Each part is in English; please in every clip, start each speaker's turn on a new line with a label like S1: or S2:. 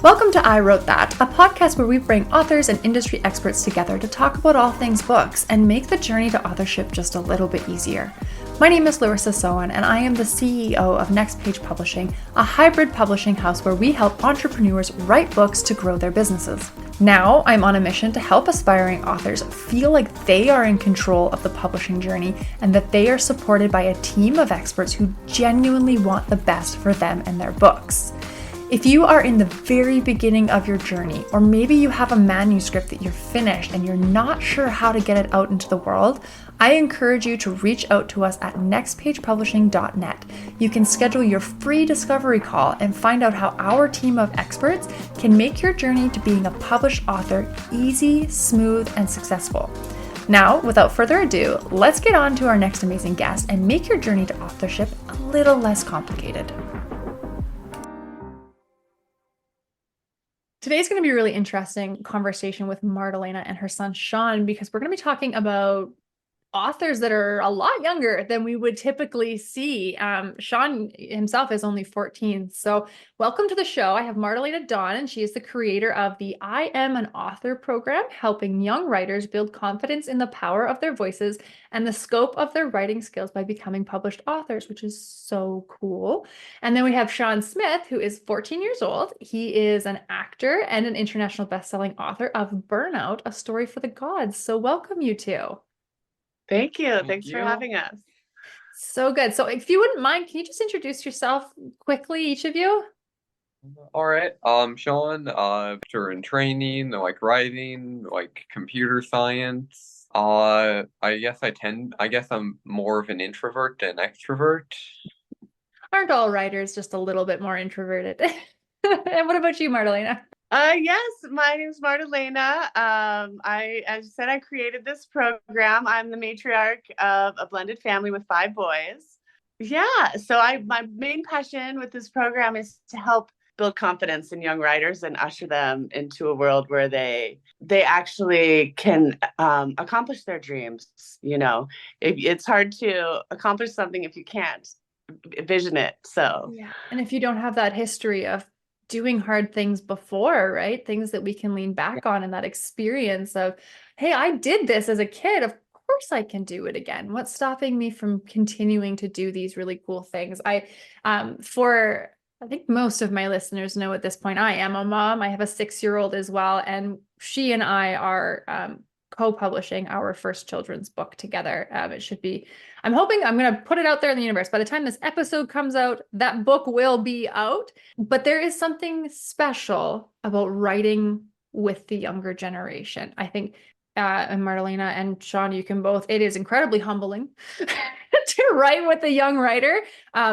S1: Welcome to I Wrote That, a podcast where we bring authors and industry experts together to talk about all things books and make the journey to authorship just a little bit easier. My name is Larissa Soehn, and I am the CEO of Next Page Publishing, a hybrid publishing house where we help entrepreneurs write books to grow their businesses. Now, I'm on a mission to help aspiring authors feel like they are in control of the publishing journey and that they are supported by a team of experts who genuinely want the best for them and their books. If you are in the very beginning of your journey, or maybe you have a manuscript that you're finished and you're not sure how to get it out into the world, I encourage you to reach out to us at nextpagepublishing.net. You can schedule your free discovery call and find out how our team of experts can make your journey to being a published author easy, smooth, and successful. Now, without further ado, let's get on to our next amazing guest and make your journey to authorship a little less complicated. Today's going to be a really interesting conversation with Mardalena and her son, Sean, because we're going to be talking about authors that are a lot younger than we would typically see. Sean himself is only 14. So welcome to the show. I have Mardalena Dawn, and she is the creator of the I Am an Author program, helping young writers build confidence in the power of their voices and the scope of their writing skills by becoming published authors, which is so cool. And then we have Sean Smith, who is 14 years old. He is an actor and an international best-selling author of Burnout, A Story for the Gods. So welcome, you two.
S2: Thank you. Thanks for having us.
S1: So good. So if you wouldn't mind, can you just introduce yourself quickly, each of you?
S3: All right. Sean, actor in training, like writing, like computer science. I guess I'm more of an introvert than extrovert.
S1: Aren't all writers just a little bit more introverted? And what about you, Mardalena?
S2: Yes, my name's Mardalena. As you said, I created this program. I'm the matriarch of a blended family with 5 boys. Yeah, so my main passion with this program is to help build confidence in young writers and usher them into a world where they actually can accomplish their dreams. You know, it's hard to accomplish something if you can't envision it. So
S1: yeah, and if you don't have that history of doing hard things before, right? Things that we can lean back on, and that experience of, hey, I did this as a kid. Of course I can do it again. What's stopping me from continuing to do these really cool things? I think most of my listeners know at this point, I am a mom. I have a 6-year-old as well. And she and I are co-publishing our first children's book together. It should be, I'm hoping, I'm going to put it out there in the universe. By the time this episode comes out, that book will be out. But there is something special about writing with the younger generation. I think, and Mardalena and Sean, you can both, it is incredibly humbling to write with a young writer.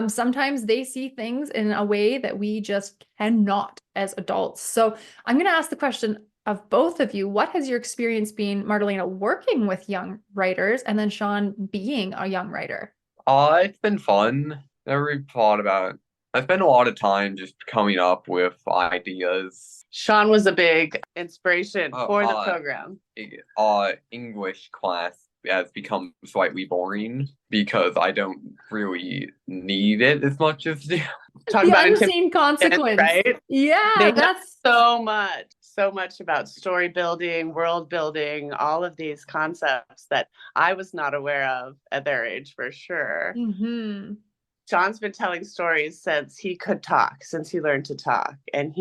S1: Sometimes they see things in a way that we just cannot as adults. So I'm going to ask the question of both of you. What has your experience been, Mardalena, working with young writers, and then Sean being a young writer?
S3: It's been fun. Never thought about. I spent a lot of time just coming up with ideas.
S2: Sean was a big inspiration for the program.
S3: English class has become slightly boring because I don't really need it as much as
S1: the unseen consequence,
S2: right?
S1: Yeah,
S2: that's so much about story building, world building, all of these concepts that I was not aware of at their age, for sure.
S1: Mm-hmm.
S2: Sean's been telling stories since he could talk, since he learned to talk, and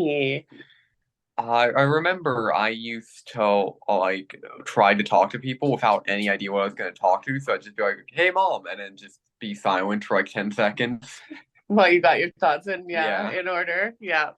S3: I remember I used to try to talk to people without any idea what I was going to talk to. So I'd just be like, "Hey, mom," and then just be silent for like 10 seconds.
S2: While you got your thoughts in order. Yeah.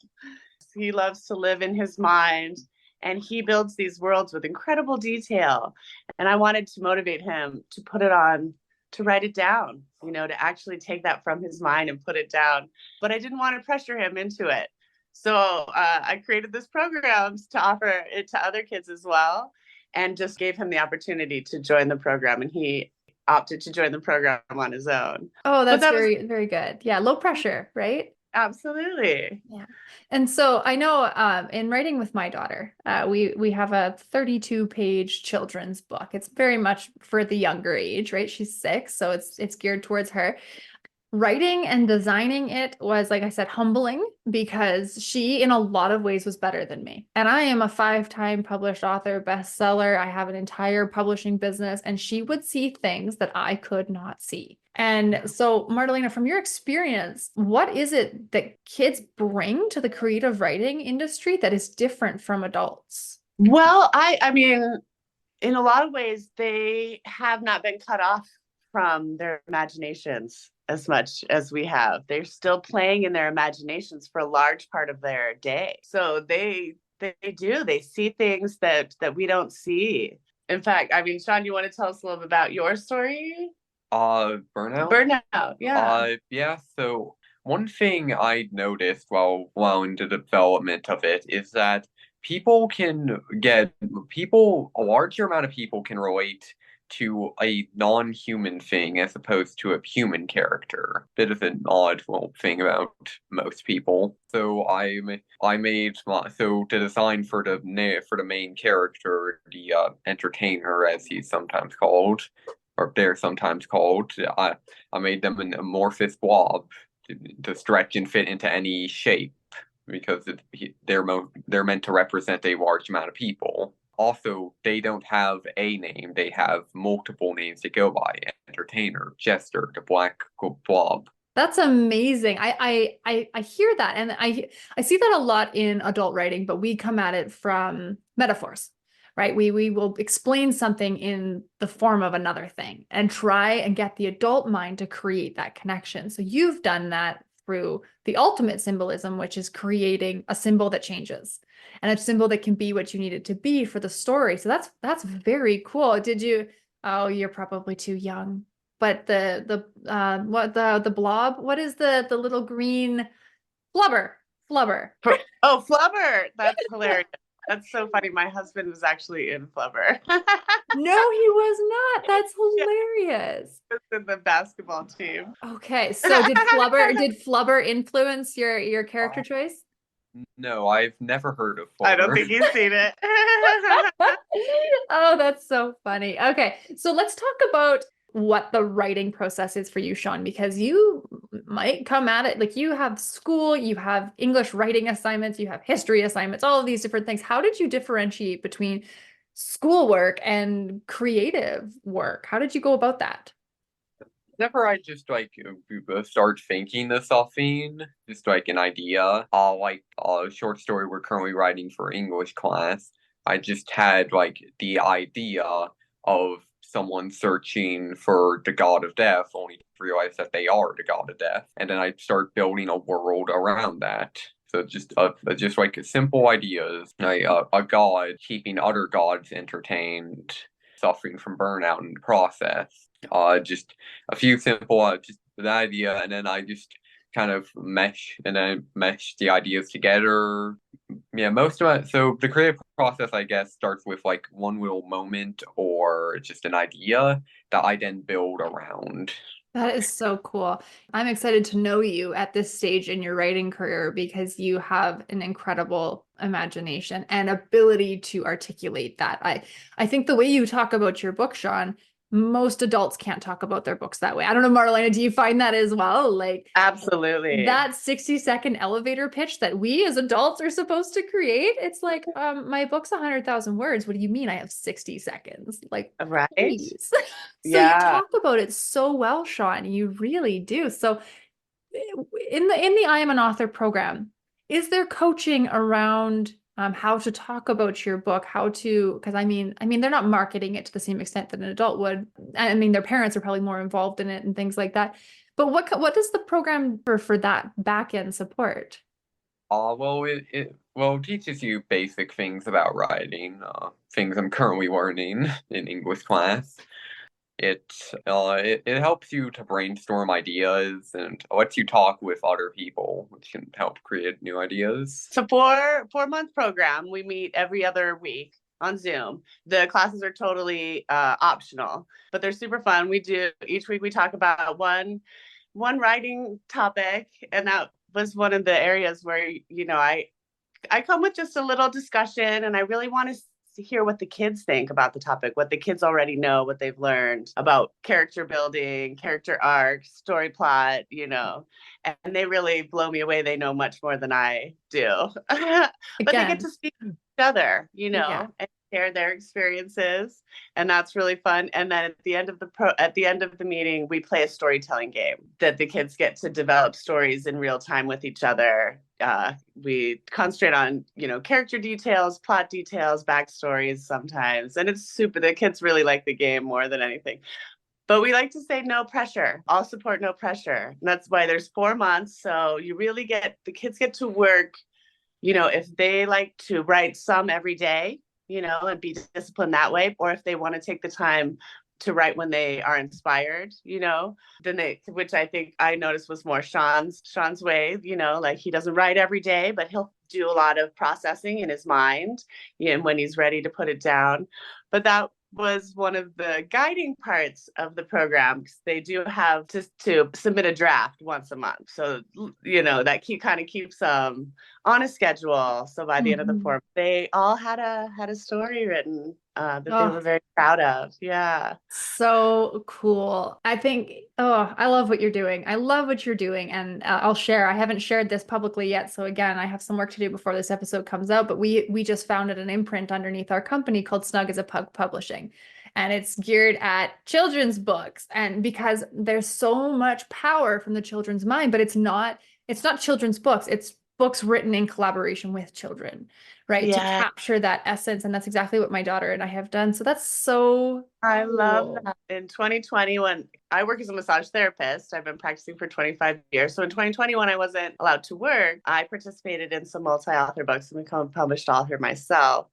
S2: He loves to live in his mind, and he builds these worlds with incredible detail. And I wanted to motivate him to put it on, to write it down, to actually take that from his mind and put it down. But I didn't want to pressure him into it. So I created this program to offer it to other kids as well, and just gave him the opportunity to join the program. And he opted to join the program on his own.
S1: Oh, that's very, very good. Yeah. Low pressure, right?
S2: Absolutely.
S1: Yeah. And so I know in writing with my daughter, we have a 32-page children's book. It's very much for the younger age, right? She's 6, so it's geared towards her. Writing and designing it was, like I said, humbling because she, in a lot of ways, was better than me. And I am a 5-time published author, bestseller. I have an entire publishing business, and she would see things that I could not see. And so, Mardalena, from your experience, what is it that kids bring to the creative writing industry that is different from adults?
S2: Well, I mean, in a lot of ways, they have not been cut off from their imaginations as much as we have. They're still playing in their imaginations for a large part of their day. So they see things that we don't see. In fact, I mean, Sean, you want to tell us a little bit about your story?
S3: Burnout?
S2: Burnout, yeah.
S3: Yeah, so one thing I noticed while in the development of it is that a larger amount of people can relate to a non-human thing as opposed to a human character. Bit of an odd little thing about most people. So I made the design for the main character, the entertainer as he's sometimes called, or they're sometimes called. I made them an amorphous blob to stretch and fit into any shape because they're meant to represent a large amount of people. Also, they don't have a name; they have multiple names to go by: entertainer, jester, the black blob.
S1: That's amazing. I hear that, and I see that a lot in adult writing, but we come at it from metaphors, right? We will explain something in the form of another thing and try and get the adult mind to create that connection. So you've done that through the ultimate symbolism, which is creating a symbol that changes and a symbol that can be what you need it to be for the story. So that's very cool. Did you? Oh, you're probably too young. But the blob, what is the little green flubber? Flubber.
S2: Oh, Flubber. That's hilarious. That's so funny. My husband was actually in Flubber.
S1: No, he was not. That's hilarious.
S2: He was in the basketball team.
S1: Okay, so did Flubber influence your character choice?
S3: No, I've never heard of
S2: I don't
S3: Flubber.
S2: think he's seen it.
S1: Oh, that's so funny. Okay, so let's talk about what the writing process is for you, Sean, because you might come at it like you have school, you have English writing assignments, you have history assignments, all of these different things. How did you differentiate between schoolwork and creative work? How did you go about that?
S3: Whenever I just start thinking of something, just like an idea, like a short story we're currently writing for English class, I just had like the idea of someone searching for the god of death, only to realize that they are the god of death, and then I start building a world around that. So just like simple ideas, a god keeping other gods entertained, suffering from burnout in the process. Just a few simple, just the idea, and then I just kind of mesh the ideas together. Yeah, most of it. So the creative process, I guess, starts with like one little moment or just an idea that I then build around.
S1: That is so cool. I'm excited to know you at this stage in your writing career because you have an incredible imagination and ability to articulate that. I think the way you talk about your book, Sean, most adults can't talk about their books that way. I don't know, Martelena, do you find that as well? Like
S2: Absolutely.
S1: that 60-second elevator pitch that we as adults are supposed to create. It's like, my book's 100,000 words. What do you mean I have 60 seconds? Like,
S2: Right?
S1: please. So you
S2: Yeah.
S1: talk about it so well, Sean. You really do. So in the I Am an Author program, is there coaching around how to talk about your book, how to, because I mean, they're not marketing it to the same extent that an adult would. I mean, their parents are probably more involved in it and things like that. But what does the program for that back end support?
S3: Well, it teaches you basic things about writing, things I'm currently learning in English class. It helps you to brainstorm ideas and lets you talk with other people, which can help create new ideas.
S2: It's a 4-month program. We meet every other week on Zoom. The classes are totally optional, but they're super fun. Each week we talk about one writing topic, and that was one of the areas where, I come with just a little discussion, and I really want to hear what the kids think about the topic, what the kids already know, what they've learned about character building, character arc, story plot, and they really blow me away. They know much more than I do. But they get to speak to each other,
S1: Yeah.
S2: and share their experiences, and that's really fun. And then at the end of the meeting, we play a storytelling game that the kids get to develop stories in real time with each other. We concentrate on, character details, plot details, backstories sometimes, and it's super. The kids really like the game more than anything. But we like to say no pressure, all support, no pressure. And that's why there's 4 months. So you really the kids get to work, if they like to write some every day, and be disciplined that way, or if they want to take the time to write when they are inspired, then which I think I noticed was more Sean's way, like he doesn't write every day, but he'll do a lot of processing in his mind, when he's ready to put it down. But that was one of the guiding parts of the program, because they do have to submit a draft once a month. So, that kind of keeps on a schedule. So by the end of the form, they all had a story written that they were very proud of. Yeah.
S1: So cool. I think, I love what you're doing. I love what you're doing. And I'll share, I haven't shared this publicly yet. So again, I have some work to do before this episode comes out, but we just founded an imprint underneath our company called Snug as a Pug Publishing. And it's geared at children's books. And because there's so much power from the children's mind, but it's not children's books. It's books written in collaboration with children, right?
S2: Yeah.
S1: To capture that essence. And that's exactly what my daughter and I have done. So that's so
S2: I
S1: cool.
S2: love that. In 2020, when I work as a massage therapist, I've been practicing for 25 years. So in 2020, when I wasn't allowed to work, I participated in some multi-author books and become a published author myself.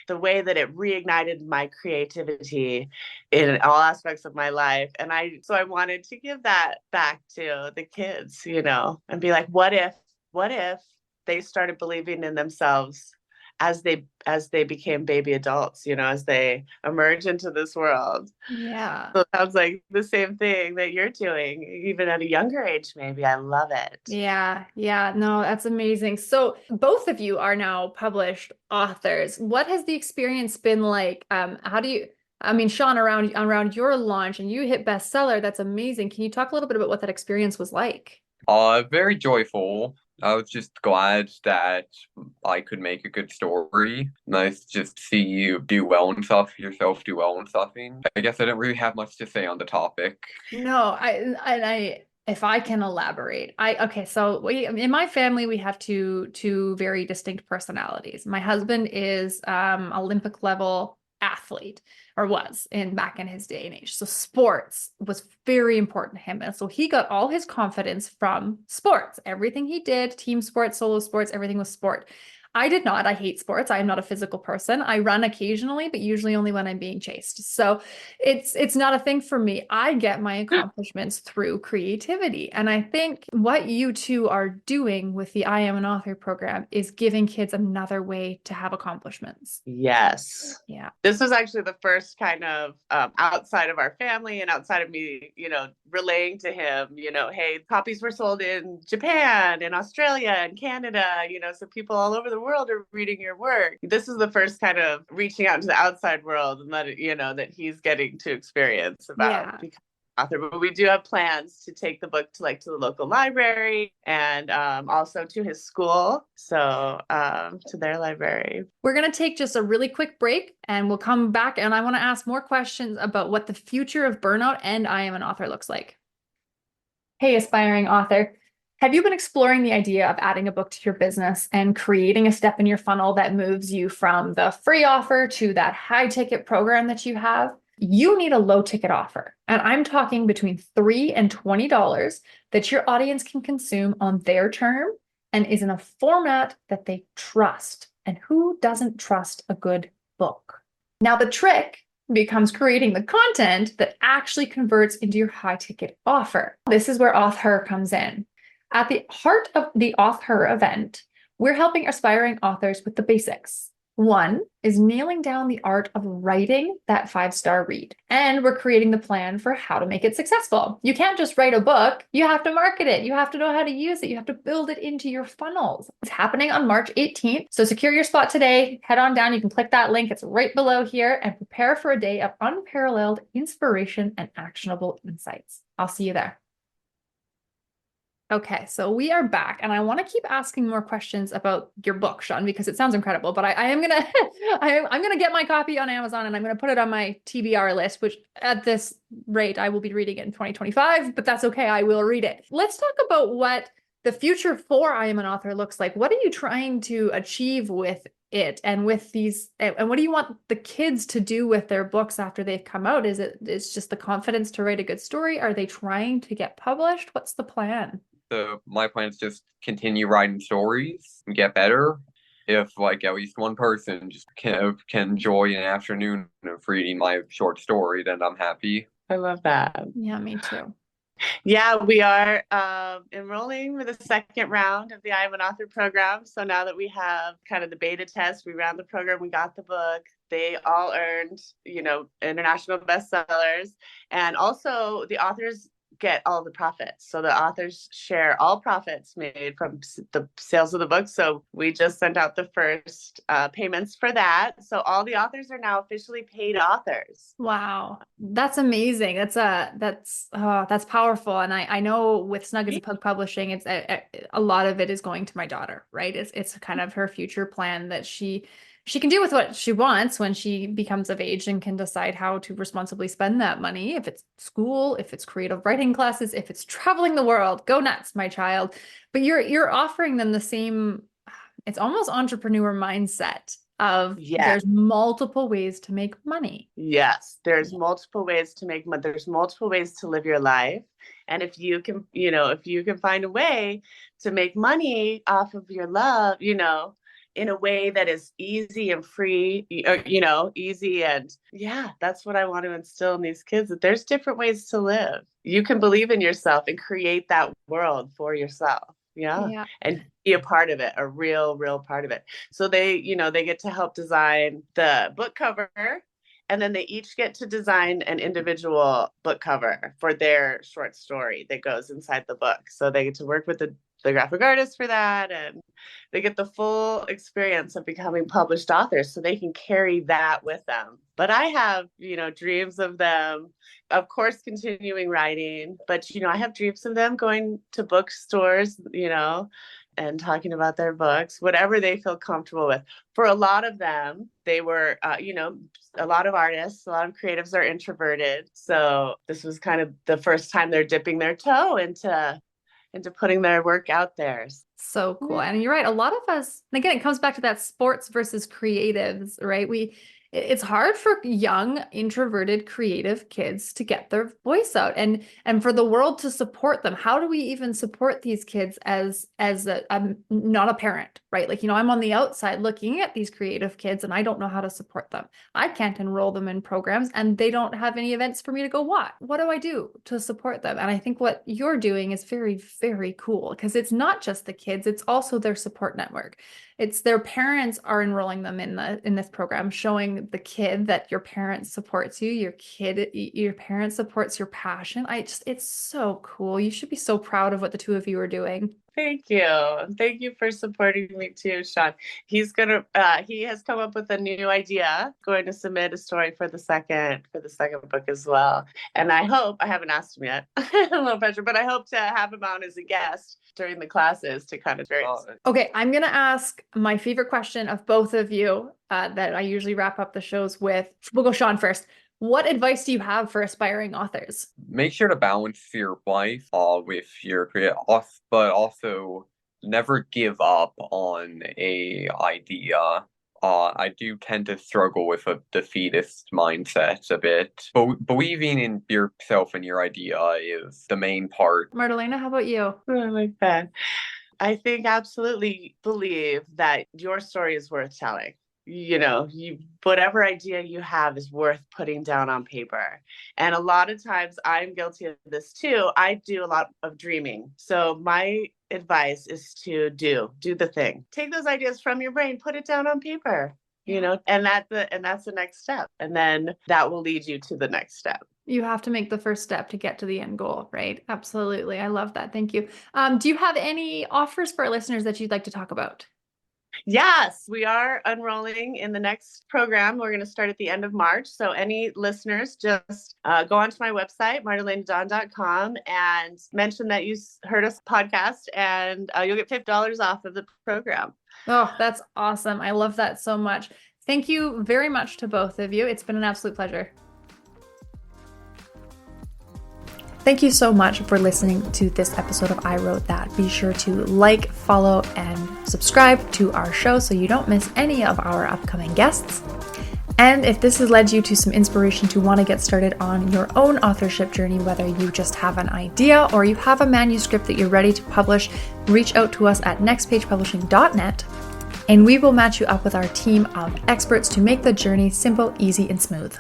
S2: The way that it reignited my creativity in all aspects of my life. And I wanted to give that back to the kids, and be like, what if they started believing in themselves as they became baby adults, as they emerge into this world.
S1: Yeah.
S2: So it sounds like the same thing that you're doing, even at a younger age, maybe. I love it.
S1: Yeah. Yeah. No, that's amazing. So both of you are now published authors. What has the experience been like? Sean, around your launch, and you hit bestseller. That's amazing. Can you talk a little bit about what that experience was like?
S3: Very joyful. I was just glad that I could make a good story. Nice to just see you do well and stuff, yourself do well and stuffing. I guess I didn't really have much to say on the topic.
S1: No, if I can elaborate, so in my family, we have two very distinct personalities. My husband is Olympic level athlete, or was back in his day and age. So sports was very important to him. And so he got all his confidence from sports. Everything he did, team sports, solo sports, everything was sport. I did not. I hate sports. I am not a physical person. I run occasionally, but usually only when I'm being chased. So it's not a thing for me. I get my accomplishments through creativity. And I think what you two are doing with the I Am an Author program is giving kids another way to have accomplishments.
S2: Yes.
S1: Yeah.
S2: This was actually the first kind of outside of our family and outside of me, relaying to him, hey, copies were sold in Japan, in Australia, and Canada, so people all over the world are reading your work. This is the first kind of reaching out to the outside world and that he's getting to experience about becoming an author. But we do have plans to take the book to the local library, and also to his school, so to their library.
S1: We're going to take just a really quick break, and we'll come back, and I want to ask more questions about what the future of burnout and I Am an Author looks like. Hey, aspiring author. Have you been exploring the idea of adding a book to your business and creating a step in your funnel that moves you from the free offer to that high ticket program that you have? You need a low ticket offer. And I'm talking between $3 and $20 that your audience can consume on their term and is in a format that they trust. And who doesn't trust a good book? Now, the trick becomes creating the content that actually converts into your high ticket offer. This is where Auth comes in. At the heart of the Auth event, we're helping aspiring authors with the basics. One is nailing down the art of writing that 5-star read. And we're creating the plan for how to make it successful. You can't just write a book. You have to market it. You have to know how to use it. You have to build it into your funnels. It's happening on March 18th. So secure your spot today. Head on down. You can click that link. It's right below here, and prepare for a day of unparalleled inspiration and actionable insights. I'll see you there. Okay, so we are back, and I want to keep asking more questions about your book, Sean, because it sounds incredible. But I am gonna I'm gonna get my copy on Amazon, and I'm gonna put it on my TBR list, which at this rate I will be reading it in 2025. But that's okay, I will read it. Let's talk about what the future for I Am an Author looks like. What are you trying to achieve with it, and with these, and what do you want the kids to do with their books after they've come out? Is it's just the confidence to write a good story? Are they trying to get published? What's the plan?
S3: So my plan is just continue writing stories and get better. If like at least one person just can enjoy an afternoon of reading my short story, then I'm happy.
S2: I love that.
S1: Yeah, me too.
S2: Yeah, we are enrolling for the second round of the I Am an Author program. So now that we have kind of the beta test, we ran the program, we got the book. They all earned, international bestsellers. And also the authors get all the profits. So the authors share all profits made from the sales of the book. So we just sent out the first payments for that. So all the authors are now officially paid authors.
S1: Wow, that's amazing. That's powerful. And I know with Snug as a Pug Publishing, it's a lot of it is going to my daughter, right? It's kind of her future plan that she can do with what she wants when she becomes of age and can decide how to responsibly spend that money. If it's school, if it's creative writing classes, if it's traveling the world, go nuts, my child. But you're offering them the same, it's almost entrepreneur mindset of there's multiple ways to make money.
S2: Yes, there's multiple ways to make money. There's multiple ways to live your life. And if you can, if you can find a way to make money off of your love, in a way that is easy and free, easy. And that's what I want to instill in these kids, that there's different ways to live. You can believe in yourself and create that world for yourself. Yeah. And be a part of it, a real part of it. So they get to help design the book cover, and then they each get to design an individual book cover for their short story that goes inside the book. So they get to work with the graphic artist for that, and they get the full experience of becoming published authors, so they can carry that with them. But I have, dreams of them, of course, continuing writing, but, I have dreams of them going to bookstores, and talking about their books, whatever they feel comfortable with. For a lot of them, they were, a lot of artists, a lot of creatives are introverted. So this was kind of the first time they're dipping their toe into putting their work out there.
S1: So cool. And you're right. A lot of us, and again, it comes back to that sports versus creatives, right? It's hard for young, introverted, creative kids to get their voice out, and for the world to support them. How do we even support these kids as I'm not a parent, right? Like, I'm on the outside looking at these creative kids, and I don't know how to support them. I can't enroll them in programs, and they don't have any events for me to go watch. What do I do to support them? And I think what you're doing is very, very cool, because it's not just the kids, it's also their support network. It's their parents are enrolling them in this program, showing the kid that your parent supports you, your parent supports your passion. It's so cool. You should be so proud of what the two of you are doing.
S2: Thank you. Thank you for supporting me too, Sean. He has come up with a new idea, going to submit a story for the second book as well. And I haven't asked him yet, a little pressure, but I hope to have him on as a guest during the classes to kind of experience.
S1: Okay, I'm going to ask my favorite question of both of you that I usually wrap up the shows with. We'll go Sean first. What advice do you have for aspiring authors?
S3: Make sure to balance your life with your career, but also never give up on a idea. I do tend to struggle with a defeatist mindset a bit. But believing in yourself and your idea is the main part.
S1: Mardalena, how about you?
S2: I like that. I think absolutely believe that your story is worth telling. Whatever idea you have is worth putting down on paper. And a lot of times I'm guilty of this too. I do a lot of dreaming. So my advice is to do the thing. Take those ideas from your brain, put it down on paper. and that's the next step. And then that will lead you to the next step.
S1: You have to make the first step to get to the end goal, right? Absolutely. I love that. Thank you. Do you have any offers for our listeners that you'd like to talk about?
S2: Yes, we are unrolling in the next program. We're going to start at the end of March. So any listeners, just go onto my website, mardalenaand.com, and mention that you heard us podcast, and you'll get $50 off of the program.
S1: Oh, that's awesome. I love that so much. Thank you very much to both of you. It's been an absolute pleasure. Thank you so much for listening to this episode of I Wrote That. Be sure to like, follow, and subscribe to our show so you don't miss any of our upcoming guests. And if this has led you to some inspiration to want to get started on your own authorship journey, whether you just have an idea or you have a manuscript that you're ready to publish, reach out to us at nextpagepublishing.net, and we will match you up with our team of experts to make the journey simple, easy, and smooth.